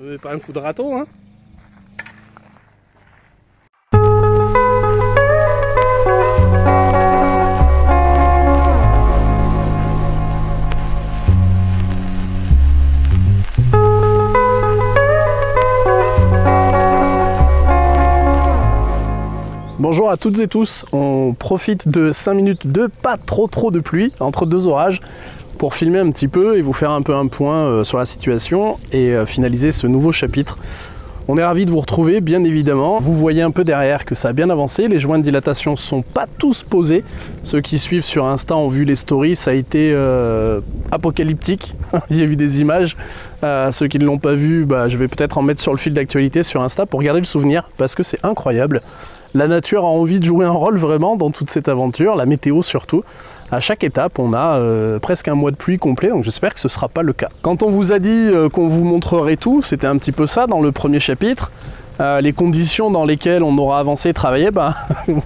Vous n'avez pas un coup de râteau, hein? Bonjour à toutes et tous, on profite de 5 minutes de pas trop de pluie entre deux orages pour filmer un petit peu et vous faire un peu un point sur la situation et finaliser ce nouveau chapitre. On est ravis de vous retrouver, bien évidemment. Vous voyez un peu derrière que ça a bien avancé, les joints de dilatation ne sont pas tous posés. Ceux qui suivent sur Insta ont vu les stories, ça a été apocalyptique. Il y a eu des images. Ceux qui ne l'ont pas vu, je vais peut-être en mettre sur le fil d'actualité sur Insta pour garder le souvenir, parce que c'est incroyable. La nature a envie de jouer un rôle vraiment dans toute cette aventure, la météo surtout. À chaque étape, on a presque un mois de pluie complet, donc j'espère que ce ne sera pas le cas. Quand on vous a dit qu'on vous montrerait tout, c'était un petit peu ça dans le premier chapitre. Les conditions dans lesquelles on aura avancé et travaillé,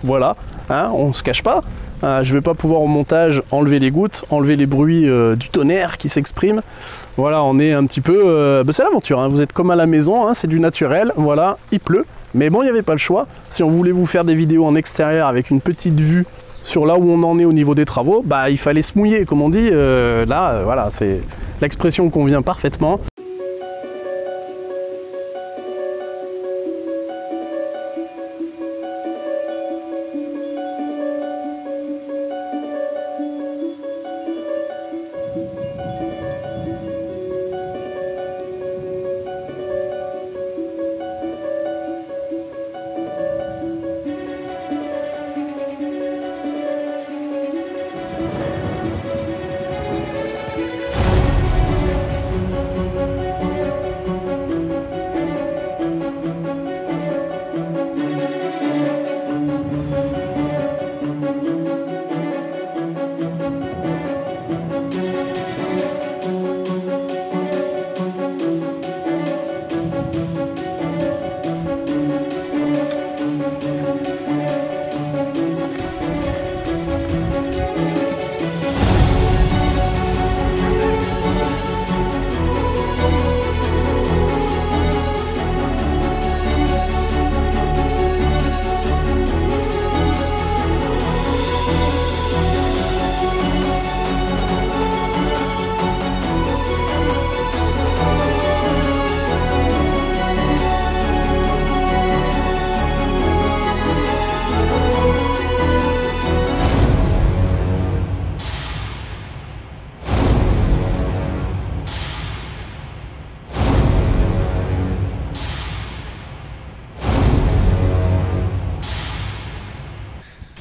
voilà, hein, on ne se cache pas. Je ne vais pas pouvoir au montage enlever les gouttes, enlever les bruits du tonnerre qui s'exprime. Voilà, on est un petit peu... c'est l'aventure, hein, vous êtes comme à la maison, hein, c'est du naturel, voilà, il pleut. Mais bon, il n'y avait pas le choix. Si on voulait vous faire des vidéos en extérieur avec une petite vue sur là où on en est au niveau des travaux, il fallait se mouiller, comme on dit. Voilà, c'est l'expression convient parfaitement.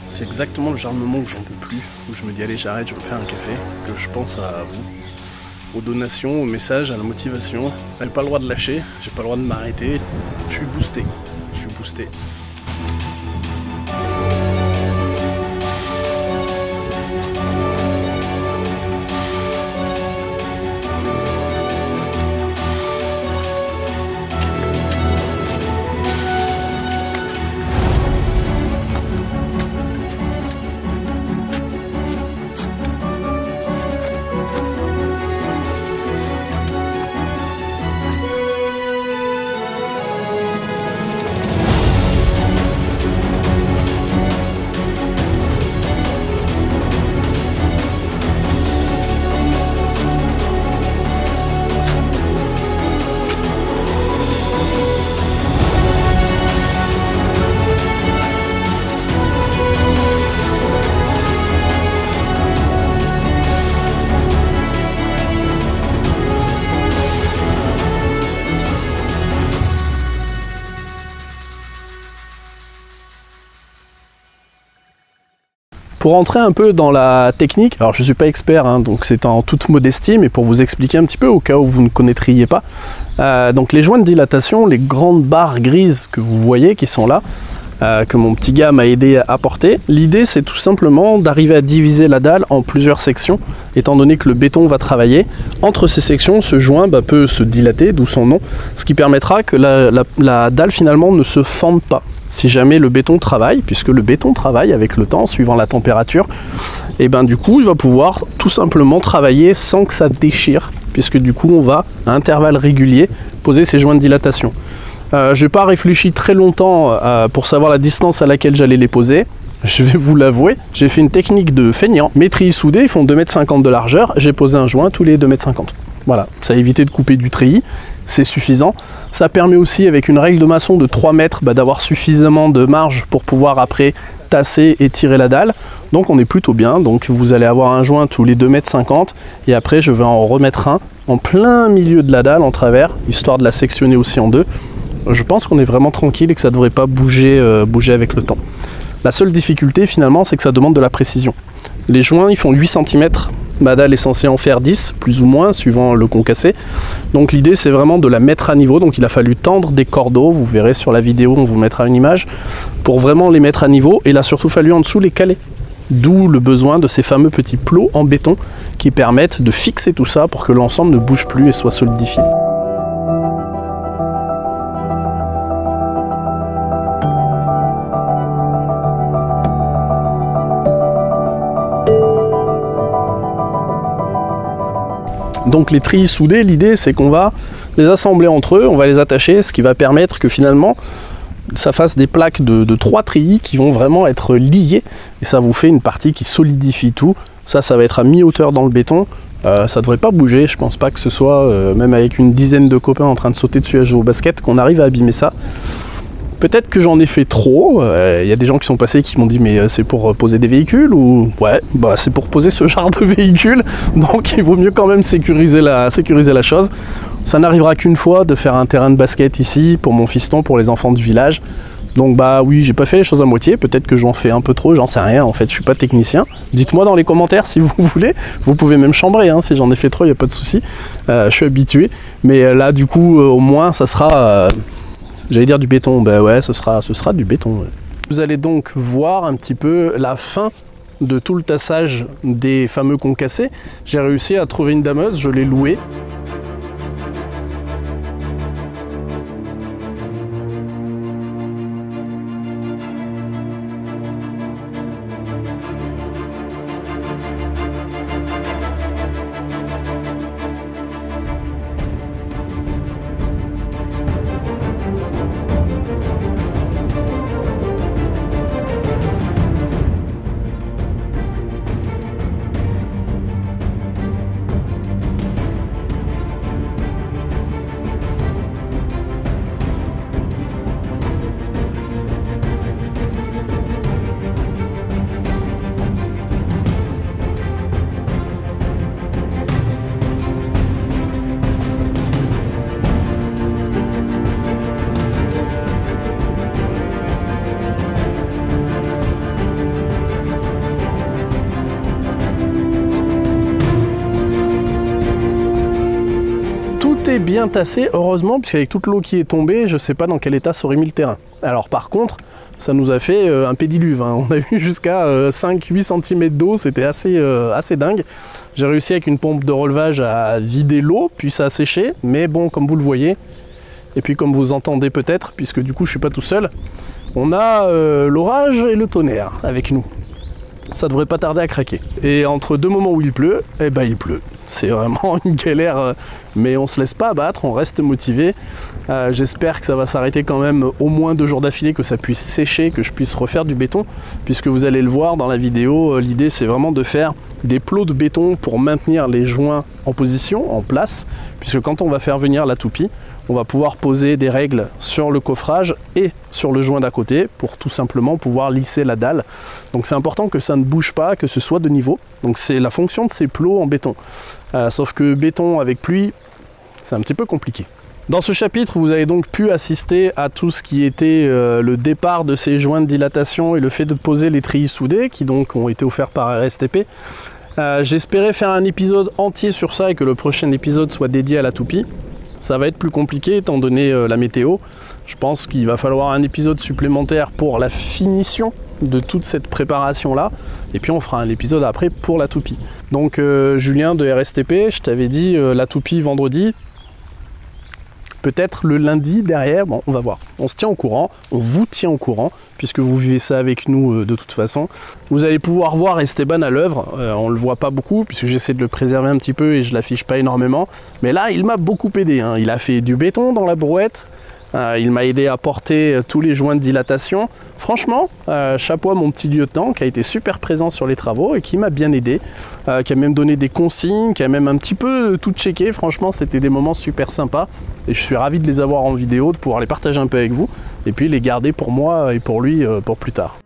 C'est exactement le genre de moment où j'en peux plus, où je me dis allez j'arrête, je vais me faire un café, que je pense à vous, aux donations, aux messages, à la motivation. J'ai pas le droit de lâcher, j'ai pas le droit de m'arrêter, je suis boosté, Pour entrer un peu dans la technique, alors je ne suis pas expert, hein, donc c'est en toute modestie, mais pour vous expliquer un petit peu au cas où vous ne connaîtriez pas. Donc les joints de dilatation, les grandes barres grises que vous voyez qui sont là, que mon petit gars m'a aidé à porter. L'idée c'est tout simplement d'arriver à diviser la dalle en plusieurs sections, étant donné que le béton va travailler. Entre ces sections, ce joint peut se dilater, d'où son nom, ce qui permettra que la dalle finalement ne se fende pas. Si jamais le béton travaille, puisque le béton travaille avec le temps, suivant la température, et du coup il va pouvoir tout simplement travailler sans que ça déchire puisque du coup on va à intervalles réguliers poser ces joints de dilatation. Je n'ai pas réfléchi très longtemps pour savoir la distance à laquelle j'allais les poser. Je vais vous l'avouer, j'ai fait une technique de feignant. Mes treillis soudés, ils font 2,50 m de largeur, j'ai posé un joint tous les 2,50 m. Voilà, ça a évité de couper du treillis, c'est suffisant. Ça permet aussi, avec une règle de maçon de 3 mètres, d'avoir suffisamment de marge pour pouvoir après tasser et tirer la dalle. Donc on est plutôt bien, donc vous allez avoir un joint tous les 2,50 m et après je vais en remettre un en plein milieu de la dalle en travers, histoire de la sectionner aussi en deux. Je pense qu'on est vraiment tranquille et que ça ne devrait pas bouger avec le temps. La seule difficulté finalement, c'est que ça demande de la précision. Les joints, ils font 8 cm, ma dalle est censée en faire 10, plus ou moins, suivant le concassé. Donc l'idée, c'est vraiment de la mettre à niveau. Donc il a fallu tendre des cordeaux, vous verrez sur la vidéo, on vous mettra une image, pour vraiment les mettre à niveau. Et il a surtout fallu en dessous les caler. D'où le besoin de ces fameux petits plots en béton qui permettent de fixer tout ça pour que l'ensemble ne bouge plus et soit solidifié. Donc les treillis soudés, l'idée c'est qu'on va les assembler entre eux, on va les attacher, ce qui va permettre que finalement ça fasse des plaques de 3 treillis qui vont vraiment être liés et ça vous fait une partie qui solidifie tout. Ça va être à mi-hauteur dans le béton, ça devrait pas bouger, je pense pas que ce soit, même avec une dizaine de copains en train de sauter dessus à jouer au basket, qu'on arrive à abîmer ça. Peut-être que j'en ai fait trop, y a des gens qui sont passés qui m'ont dit mais c'est pour poser des véhicules ou... Ouais, bah c'est pour poser ce genre de véhicule, donc il vaut mieux quand même sécuriser la chose. Ça n'arrivera qu'une fois de faire un terrain de basket ici pour mon fiston, pour les enfants du village. Donc bah oui, j'ai pas fait les choses à moitié, peut-être que j'en fais un peu trop, j'en sais rien, en fait je suis pas technicien. Dites-moi dans les commentaires si vous voulez, vous pouvez même chambrer, hein, si j'en ai fait trop, il n'y a pas de souci, je suis habitué. Mais là du coup au moins ça sera... J'allais dire du béton, ben ouais, ce sera du béton. Ouais. Vous allez donc voir un petit peu la fin de tout le tassage des fameux concassés. J'ai réussi à trouver une dameuse, je l'ai louée. Bien tassé, heureusement, puisqu'avec toute l'eau qui est tombée, je sais pas dans quel état s'aurait mis le terrain. Alors par contre, ça nous a fait un pédiluve, hein. On a eu jusqu'à 5-8 cm d'eau, c'était assez dingue. J'ai réussi avec une pompe de relevage à vider l'eau, puis ça a séché, mais bon, comme vous le voyez, et puis comme vous entendez peut-être, puisque du coup je suis pas tout seul, on a l'orage et le tonnerre avec nous. Ça devrait pas tarder à craquer. Et entre deux moments où il pleut, eh ben il pleut. C'est vraiment une galère, mais on se laisse pas abattre, on reste motivé. J'espère que ça va s'arrêter quand même au moins 2 jours d'affilée, que ça puisse sécher, que je puisse refaire du béton, puisque vous allez le voir dans la vidéo, l'idée c'est vraiment de faire des plots de béton pour maintenir les joints en position, en place, puisque quand on va faire venir la toupie, on va pouvoir poser des règles sur le coffrage et sur le joint d'à côté pour tout simplement pouvoir lisser la dalle. Donc c'est important que ça ne bouge pas, que ce soit de niveau. Donc c'est la fonction de ces plots en béton. Sauf que béton avec pluie, c'est un petit peu compliqué. Dans ce chapitre, vous avez donc pu assister à tout ce qui était le départ de ces joints de dilatation et le fait de poser les treillis soudés qui donc ont été offerts par RSTP. J'espérais faire un épisode entier sur ça et que le prochain épisode soit dédié à la toupie. Ça va être plus compliqué étant donné la météo. Je pense qu'il va falloir un épisode supplémentaire pour la finition de toute cette préparation là. Et puis on fera un épisode après pour la toupie. Donc Julien de RSTP, je t'avais dit la toupie vendredi. peut-être le lundi derrière, bon on va voir. On se tient au courant, on vous tient au courant, puisque vous vivez ça avec nous de toute façon. Vous allez pouvoir voir Esteban à l'œuvre, on le voit pas beaucoup, puisque j'essaie de le préserver un petit peu et je l'affiche pas énormément. Mais là, il m'a beaucoup aidé, hein. Il a fait du béton dans la brouette, il m'a aidé à porter tous les joints de dilatation. Franchement, chapeau à mon petit lieutenant qui a été super présent sur les travaux et qui m'a bien aidé, qui a même donné des consignes, qui a même un petit peu tout checké. Franchement, c'était des moments super sympas et je suis ravi de les avoir en vidéo, de pouvoir les partager un peu avec vous et puis les garder pour moi et pour lui pour plus tard.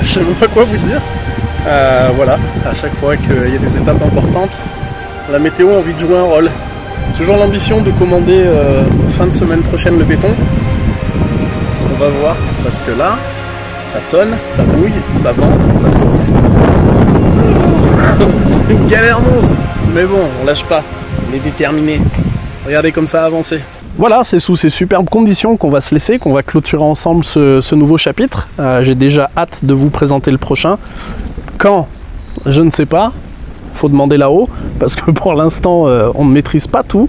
Je sais même pas quoi vous dire. Voilà, à chaque fois qu'il y a des étapes importantes, la météo a envie de jouer un rôle. Toujours l'ambition de commander fin de semaine prochaine le béton. On va voir, parce que là, ça tonne, ça bouille, ça vente, ça souffle. C'est une galère monstre. Mais bon, on lâche pas, on est déterminé. Regardez comme ça a avancé. Voilà, c'est sous ces superbes conditions qu'on va se laisser, qu'on va clôturer ensemble ce nouveau chapitre. J'ai déjà hâte de vous présenter le prochain. Quand? Je ne sais pas. Faut demander là-haut, parce que pour l'instant, on ne maîtrise pas tout.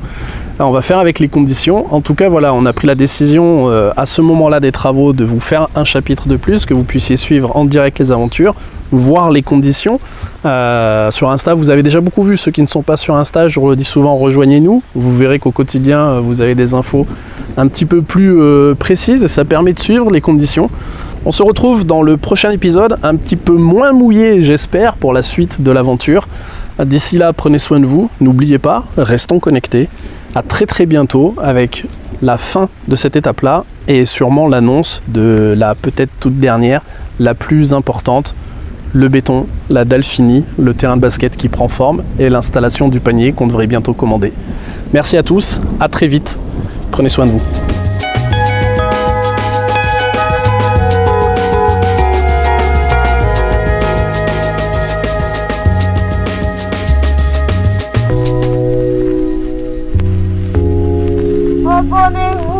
On va faire avec les conditions. En tout cas, voilà, on a pris la décision à ce moment-là des travaux de vous faire un chapitre de plus, que vous puissiez suivre en direct les aventures, voir les conditions. Sur Insta, vous avez déjà beaucoup vu. Ceux qui ne sont pas sur Insta, je le dis souvent, rejoignez-nous. Vous verrez qu'au quotidien, vous avez des infos un petit peu plus précises et ça permet de suivre les conditions. On se retrouve dans le prochain épisode, un petit peu moins mouillé, j'espère, pour la suite de l'aventure. D'ici là, prenez soin de vous. N'oubliez pas, restons connectés. À très très bientôt avec la fin de cette étape-là et sûrement l'annonce de la peut-être toute dernière, la plus importante, le béton, la dalle finie, le terrain de basket qui prend forme et l'installation du panier qu'on devrait bientôt commander. Merci à tous, à très vite, prenez soin de vous. Abonnez-vous.